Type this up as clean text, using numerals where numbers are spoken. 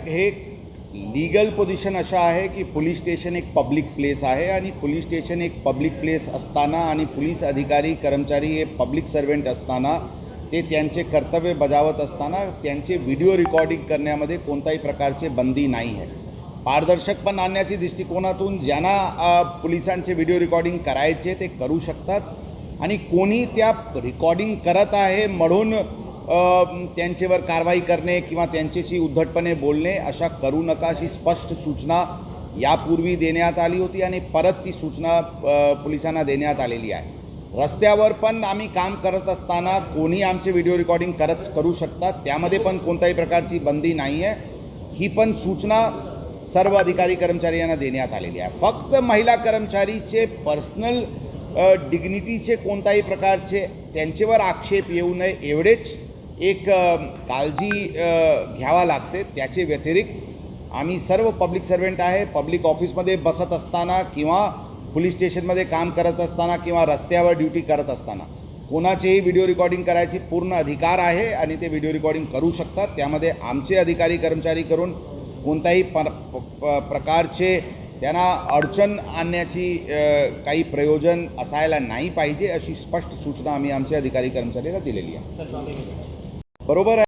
हे legal position अशा आहे की पोलीस स्टेशन एक पब्लिक प्लेस आहे आणि पोलीस स्टेशन एक पब्लिक प्लेस असताना आणि पोलीस अधिकारी कर्मचारी हे पब्लिक सर्वेंट असताना ते त्यांचे कर्तव्य बजावत असताना त्यांचे व्हिडिओ रेकॉर्डिंग करण्यामध्ये कोणत्याही प्रकारचे बंदी नाही आहे। पारदर्शकपण आणण्याच्या दृष्टिकोनातून ज्यांना पोलिसांचे व्हिडिओ रेकॉर्डिंग करायचे ते करू शकतात आणि कोणी त्या रेकॉर्डिंग करत आहे म्हणून त्यांच्यावर कारवाई करणे किंवा त्यांच्याशी उद्धटपणे बोलणे अशा करू नका अशी स्पष्ट सूचना यापूर्वी देण्यात आली होती आणि परत ती सूचना पोलिसांना देण्यात आलेली आहे। रस्त्यावर पण आम्ही काम करत असताना कोणी आमचे व्हिडिओ रेकॉर्डिंग करू शकतात, त्यामध्ये पण कोणत्याही प्रकारची बंदी नाही आहे। ही पण सूचना सर्व अधिकारी कर्मचारी यांना देण्यात आलेली आहे। फक्त महिला कर्मचारीचे पर्सनल डिग्निटीचे कोणत्याही प्रकारचे त्यांच्यावर आक्षेप येऊ नये एवढेच एक काळजी घ्यावा लागते। त्याचे व्यतिरिक्त आम्ही सर्व पब्लिक सर्वेंट आहे, पब्लिक ऑफिसमध्ये बसत असताना किंवा पोलीस स्टेशनमध्ये काम करत असताना किंवा रस्त्यावर ड्युटी करत असताना कोणाचेही व्हिडिओ रेकॉर्डिंग करायचे पूर्ण अधिकार आहे आणि ते व्हिडिओ रेकॉर्डिंग करू शकतात। त्यामध्ये आमचे अधिकारी कर्मचारी करून कोणत्याही प्रकारचे त्यांना अडचण आणण्याची काही प्रयोजन असायला नाही पाहिजे अशी स्पष्ट सूचना आम्ही आमच्या अधिकारी कर्मचाऱ्याला दिलेली आहे। बरोबर आहे।